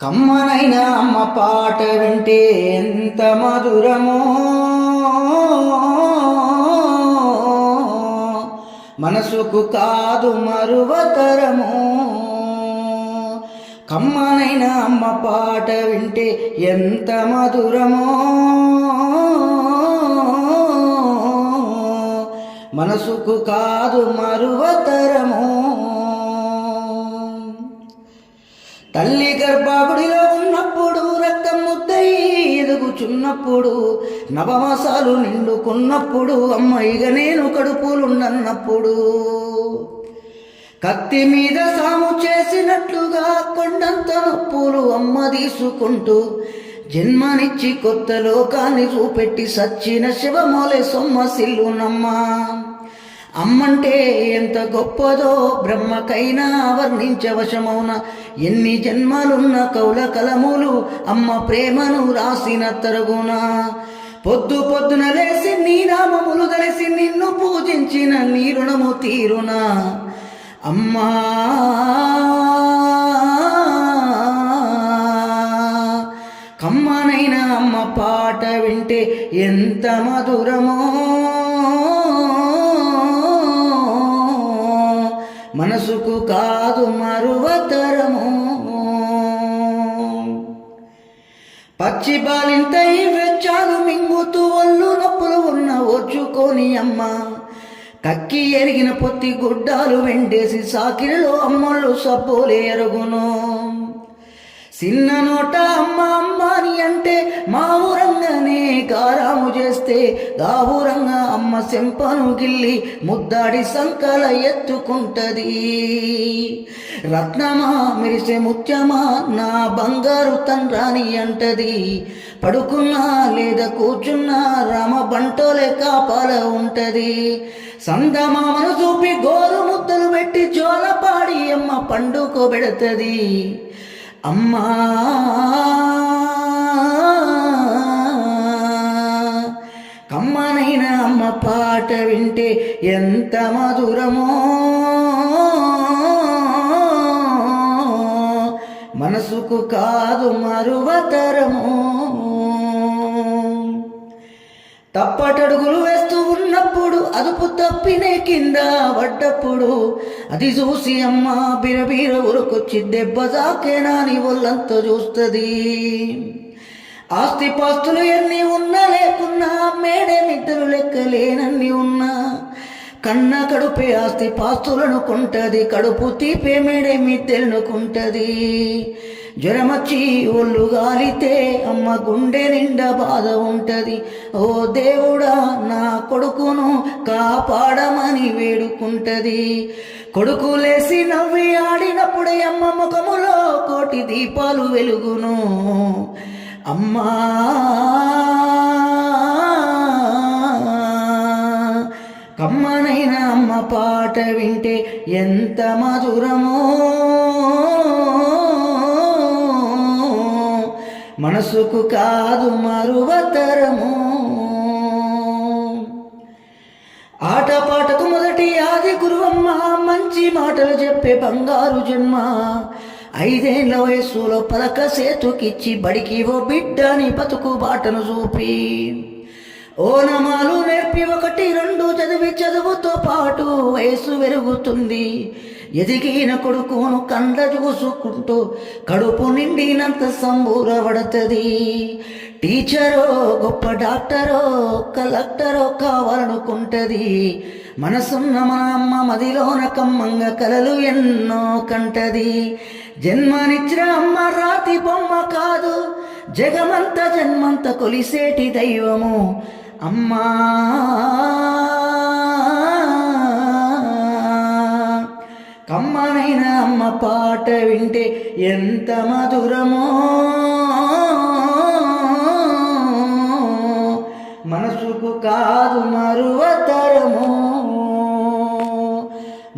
కమ్మనైన అమ్మ పాట వింటే ఎంత మధురమో, మనసుకు కాదు మరువతరము. కమ్మనైన అమ్మ పాట వింటే ఎంత మధురమో, మనసుకు కాదు మరువతరము. తల్లి గర్భాగుడిలో ఉన్నప్పుడు, రక్తం ముద్దై ఎదుగుచున్నప్పుడు, నవమాసాలు నిండుకున్నప్పుడు, అమ్మాయిగా నేను కడుపులుండన్నప్పుడు, కత్తి మీద సాము చేసినట్లుగా కొండంత నొప్పులు అమ్మ తీసుకుంటూ, జన్మనిచ్చి కొత్త లోకాన్ని చూపెట్టి సచ్చిన శివమోలే సొమ్మసిల్లునమ్మా. అమ్మంటే ఎంత గొప్పదో బ్రహ్మకైనా వర్ణించవశమౌన. ఎన్ని జన్మలున్న కౌల కలములు అమ్మ ప్రేమను రాసిన తరుగున. పొద్దు పొద్దున లేసి నీ నామములు తెలిసి నిన్ను పూజించిన నీ రుణము తీరునా. అమ్మా కమ్మనైన అమ్మ పాట వింటే ఎంత మధురమో, మనసుకు కాదు మరువతరము. పచ్చి బాలింతై వెచ్చాలు మింగుతూ ఒళ్ళు నొప్పులు ఉన్న ఓర్చుకోని అమ్మ, కక్కి ఎరిగిన పొత్తి గుడ్డాలు వెండేసి సాకిరిలో అమ్మళ్ళు సబ్బోలే ఎరుగును. చిన్న నోట అమ్మ అమ్మాని అంటే మా ఊరంగానే గారాము చేస్తే, గావురంగా అమ్మ సెంపను గిల్లి ముద్దాడి సంకల ఎత్తుకుంటది. రత్నమా మెరిసే ముత్యమా నా బంగారు తండ్రాని అంటది. పడుకున్నా లేదా కూర్చున్నా రామ బంటోలే కాపాల ఉంటది. సందమామను చూపి గోరు ముద్దలు పెట్టి జోలపాడి అమ్మ పండుకోబెడతది. అమ్మా కమ్మనైన అమ్మ పాట వింటే ఎంత మధురమో, మనసుకు కాదు మరువతరము. తప్పటడుగులు వేస్తూ ఉన్నప్పుడు, అదుపు తప్పినే కింద పడ్డప్పుడు, అది చూసి అమ్మ బిరబీర ఉరుకొచ్చి దెబ్బ దాకేనా నీ ఒళ్ళంతా చూస్తుంది. ఆస్తి పాస్తులు ఎన్ని ఉన్నా లేకున్నా, మేడే మిద్దరు లెక్కలేనన్ని ఉన్నా, కన్న కడుపే ఆస్తి పాస్తులను కొంటది, కడుపు తీపే మేడే మిద్దెలనుకుంటది. జ్వరమచ్చి ఒళ్ళు గాలితే అమ్మ గుండె నిండా బాధ ఉంటది. ఓ దేవుడా నా కొడుకును కాపాడమని వేడుకుంటది. కొడుకు లేసి నవ్వి ఆడినప్పుడే అమ్మ ముఖములో కోటి దీపాలు వెలుగును. అమ్మా కమ్మనైన అమ్మ పాట వింటే ఎంత మధురమో, మనసుకు కాదు మరువతరము. ఆటపాటకు మొదటి ఆది గురువమ్మ, మంచి మాటలు చెప్పే బంగారు జన్మ. 5 ఏళ్ల వయస్సులో పలక సేతుకిచ్చి బడికి ఓ బిడ్డని బతుకు బాటను చూపి, ఓనమాలు నేర్పి 1, 2 చదివి చదువుతో పాటు వయస్సు పెరుగుతుంది. ఎదిగిన కొడుకును కండ్ల చూసుకుంటూ కడుపు నిండినంత సంబూరపడుతుంది. టీచరో గొప్ప డాక్టరో కలెక్టరో కావాలనుకుంటది. మనసున్న మన అమ్మ మదిలోన కమ్మంగా కలలు ఎన్నో కంటది. జన్మనిచ్చిన అమ్మ రాతి బొమ్మ కాదు, జగమంత జన్మంత కొలిసేటి దైవము. అమ్మా కమ్మనైన అమ్మ పాట వింటే ఎంత మధురమో, మనసుకు కాదు మరువతరము.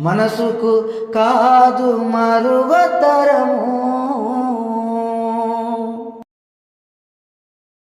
మనసుకు కాదు మరువతరము.